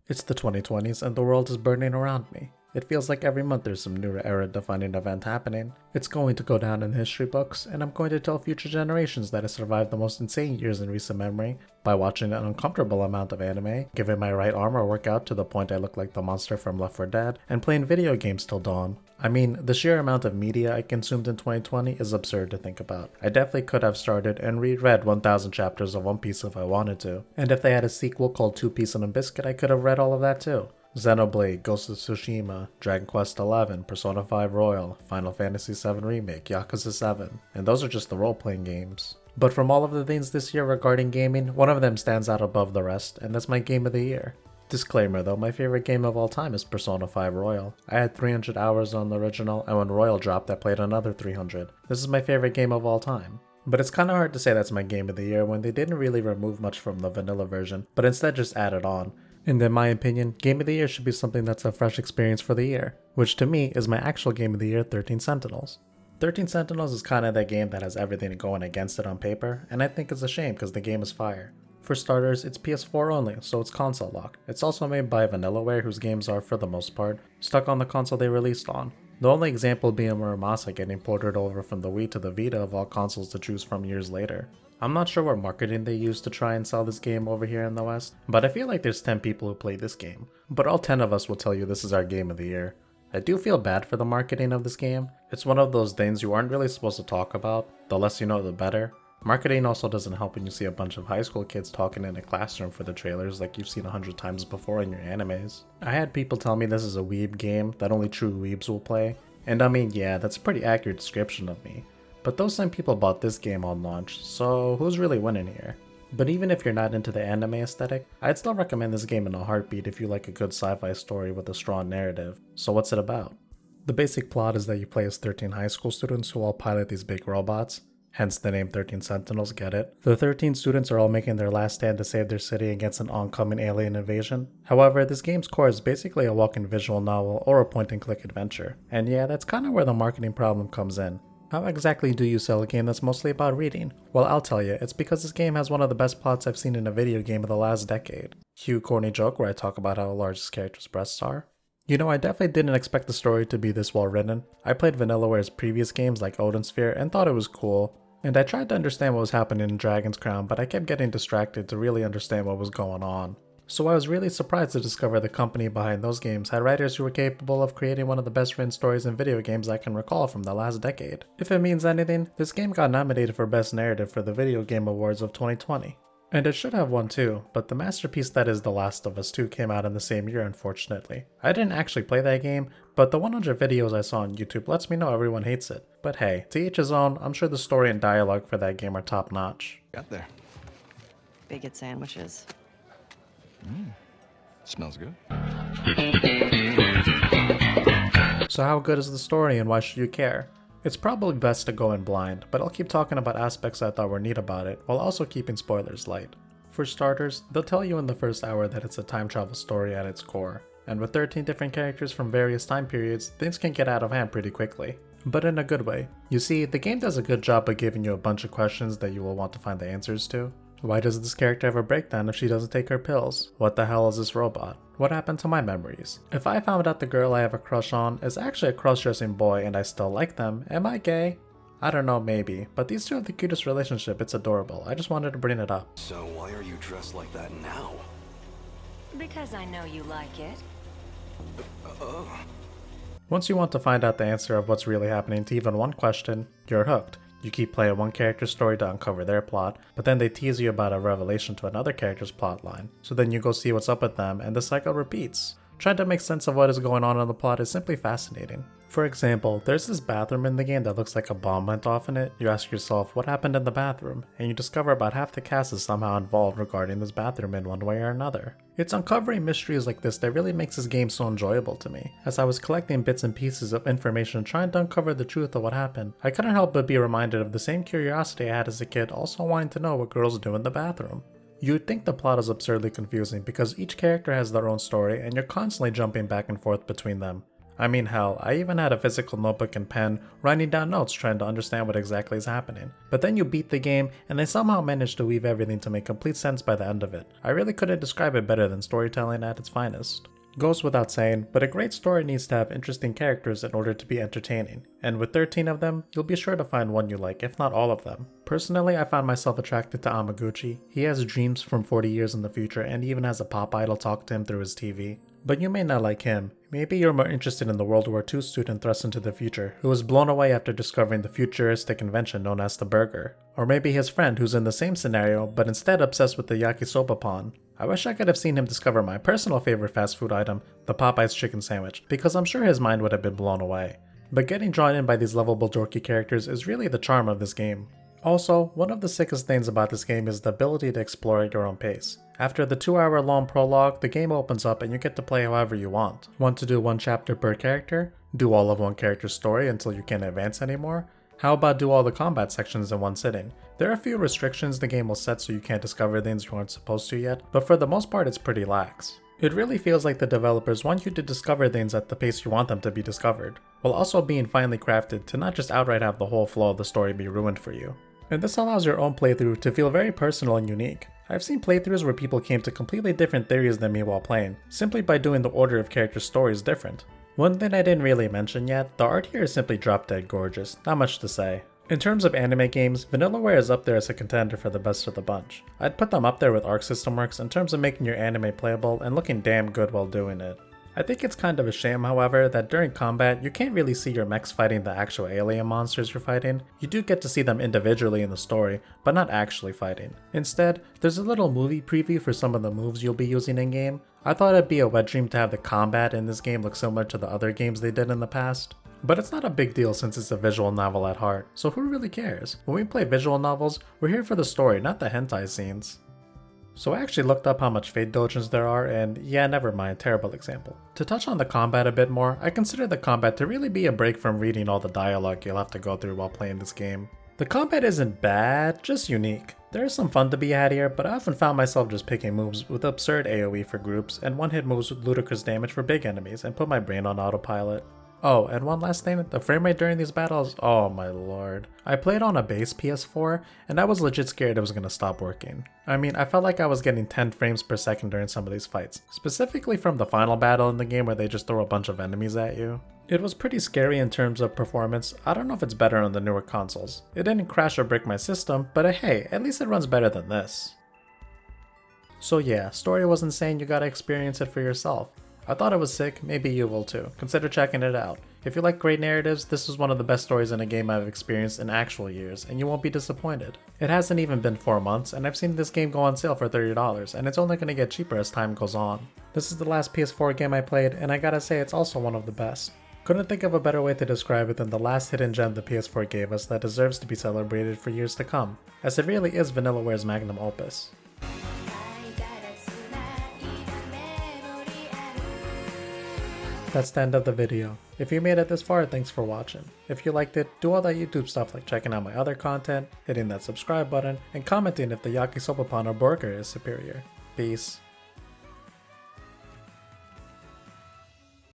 It's the 2020s and the world is burning around me. It feels like every month there's some new era-defining event happening. It's going to go down in history books, and I'm going to tell future generations that I survived the most insane years in recent memory by watching an uncomfortable amount of anime, giving my right arm a workout to the point I look like the monster from Left 4 Dead, and playing video games till dawn. I mean, the sheer amount of media I consumed in 2020 is absurd to think about. I definitely could have started and reread 1000 chapters of One Piece if I wanted to. And if they had a sequel called Two Piece and a Biscuit, I could have read all of that too. Xenoblade, Ghost of Tsushima, Dragon Quest XI, Persona 5 Royal, Final Fantasy VII Remake, Yakuza 7, and those are just the role-playing games. But from all of the things this year regarding gaming, one of them stands out above the rest, and that's my game of the year. Disclaimer though, my favorite game of all time is Persona 5 Royal. I had 300 hours on the original, and when Royal dropped I played another 300. This is my favorite game of all time. But it's kinda hard to say that's my game of the year when they didn't really remove much from the vanilla version, but instead just added on. And in my opinion, Game of the Year should be something that's a fresh experience for the year, which to me is my actual Game of the Year, 13 Sentinels. 13 Sentinels is kinda that game that has everything going against it on paper, and I think it's a shame because the game is fire. For starters, it's PS4 only, so it's console locked. It's also made by Vanillaware, whose games are, for the most part, stuck on the console they released on. The only example being Muramasa getting ported over from the Wii to the Vita of all consoles to choose from years later. I'm not sure what marketing they used to try and sell this game over here in the West, but I feel like there's 10 people who play this game. But all 10 of us will tell you this is our game of the year. I do feel bad for the marketing of this game. It's one of those things you aren't really supposed to talk about. The less you know, the better. Marketing also doesn't help when you see a bunch of high school kids talking in a classroom for the trailers like you've seen 100 times before in your animes. I had people tell me this is a weeb game that only true weebs will play, and I mean, yeah, that's a pretty accurate description of me. But those same people bought this game on launch, so who's really winning here? But even if you're not into the anime aesthetic, I'd still recommend this game in a heartbeat if you like a good sci-fi story with a strong narrative. So what's it about? The basic plot is that you play as 13 high school students who all pilot these big robots. Hence the name 13 Sentinels, get it? The 13 students are all making their last stand to save their city against an oncoming alien invasion. However, this game's core is basically a walking visual novel or a point-and-click adventure. And yeah, that's kinda where the marketing problem comes in. How exactly do you sell a game that's mostly about reading? Well, I'll tell you, it's because this game has one of the best plots I've seen in a video game of the last decade. Cue corny joke where I talk about how large this character's breasts are. You know, I definitely didn't expect the story to be this well written. I played Vanillaware's previous games like Odin Sphere and thought it was cool. And I tried to understand what was happening in Dragon's Crown, but I kept getting distracted to really understand what was going on. So I was really surprised to discover the company behind those games had writers who were capable of creating one of the best written stories in video games I can recall from the last decade. If it means anything, this game got nominated for Best Narrative for the Video Game Awards of 2020. And it should have won too, but the masterpiece that is The Last of Us 2 came out in the same year, unfortunately. I didn't actually play that game, but the 100 videos I saw on YouTube lets me know everyone hates it. But hey, to each his own, I'm sure the story and dialogue for that game are top notch. Got there. Bigot sandwiches. Smells good. So how good is the story and why should you care? It's probably best to go in blind, but I'll keep talking about aspects I thought were neat about it, while also keeping spoilers light. For starters, they'll tell you in the first hour that it's a time travel story at its core, and with 13 different characters from various time periods, things can get out of hand pretty quickly. But in a good way. You see, the game does a good job of giving you a bunch of questions that you will want to find the answers to. Why does this character have a breakdown if she doesn't take her pills? What the hell is this robot? What happened to my memories? If I found out the girl I have a crush on is actually a cross-dressing boy and I still like them, am I gay? I don't know, maybe, but these two have the cutest relationship, it's adorable. I just wanted to bring it up. So why are you dressed like that now? Because I know you like it. Once you want to find out the answer of what's really happening to even one question, you're hooked. You keep playing one character's story to uncover their plot, but then they tease you about a revelation to another character's plotline. So then you go see what's up with them, and the cycle repeats. Trying to make sense of what is going on in the plot is simply fascinating. For example, there's this bathroom in the game that looks like a bomb went off in it. You ask yourself, what happened in the bathroom? And you discover about half the cast is somehow involved regarding this bathroom in one way or another. It's uncovering mysteries like this that really makes this game so enjoyable to me. As I was collecting bits and pieces of information trying to uncover the truth of what happened, I couldn't help but be reminded of the same curiosity I had as a kid, also wanting to know what girls do in the bathroom. You'd think the plot is absurdly confusing because each character has their own story and you're constantly jumping back and forth between them. I mean hell, I even had a physical notebook and pen writing down notes trying to understand what exactly is happening. But then you beat the game and they somehow managed to weave everything to make complete sense by the end of it. I really couldn't describe it better than storytelling at its finest. Goes without saying, but a great story needs to have interesting characters in order to be entertaining. And with 13 of them, you'll be sure to find one you like, if not all of them. Personally, I found myself attracted to Amaguchi. He has dreams from 40 years in the future and even has a pop idol talk to him through his TV. But you may not like him. Maybe you're more interested in the World War II student thrust into the future, who was blown away after discovering the futuristic invention known as the burger. Or maybe his friend who's in the same scenario, but instead obsessed with the yakisoba pan. I wish I could have seen him discover my personal favorite fast food item, the Popeye's chicken sandwich, because I'm sure his mind would have been blown away. But getting drawn in by these lovable dorky characters is really the charm of this game. Also, one of the sickest things about this game is the ability to explore at your own pace. After the 2-hour long prologue, the game opens up and you get to play however you want. Want to do one chapter per character? Do all of one character's story until you can't advance anymore? How about do all the combat sections in one sitting? There are a few restrictions the game will set so you can't discover things you aren't supposed to yet, but for the most part it's pretty lax. It really feels like the developers want you to discover things at the pace you want them to be discovered, while also being finely crafted to not just outright have the whole flow of the story be ruined for you. And this allows your own playthrough to feel very personal and unique. I've seen playthroughs where people came to completely different theories than me while playing, simply by doing the order of character stories different. One thing I didn't really mention yet, the art here is simply drop dead gorgeous, not much to say. In terms of anime games, Vanillaware is up there as a contender for the best of the bunch. I'd put them up there with Arc System Works in terms of making your anime playable and looking damn good while doing it. I think it's kind of a shame, however, that during combat you can't really see your mechs fighting the actual alien monsters you're fighting. You do get to see them individually in the story, but not actually fighting. Instead, there's a little movie preview for some of the moves you'll be using in game. I thought it'd be a wet dream to have the combat in this game look similar to the other games they did in the past. But it's not a big deal since it's a visual novel at heart, so who really cares? When we play visual novels, we're here for the story, not the hentai scenes. So I actually looked up how much fate dojins there are, and yeah, never mind, terrible example. To touch on the combat a bit more, I consider the combat to really be a break from reading all the dialogue you'll have to go through while playing this game. The combat isn't bad, just unique. There is some fun to be had here, but I often found myself just picking moves with absurd AoE for groups, and one-hit moves with ludicrous damage for big enemies, and put my brain on autopilot. Oh, and one last thing, the framerate during these battles, oh my lord. I played on a base PS4, and I was legit scared it was gonna stop working. I mean, I felt like I was getting 10 frames per second during some of these fights, specifically from the final battle in the game where they just throw a bunch of enemies at you. It was pretty scary in terms of performance. I don't know if it's better on the newer consoles. It didn't crash or break my system, but hey, at least it runs better than this. So yeah, story was insane, you gotta experience it for yourself. I thought it was sick, maybe you will too. Consider checking it out. If you like great narratives, this is one of the best stories in a game I've experienced in actual years, and you won't be disappointed. It hasn't even been 4 months, and I've seen this game go on sale for $30, and it's only going to get cheaper as time goes on. This is the last PS4 game I played, and I gotta say it's also one of the best. Couldn't think of a better way to describe it than the last hidden gem the PS4 gave us that deserves to be celebrated for years to come, as it really is Vanillaware's magnum opus. That's the end of the video. If you made it this far, thanks for watching. If you liked it, do all that YouTube stuff like checking out my other content, hitting that subscribe button, and commenting if the yakisoba pan or burger is superior. Peace.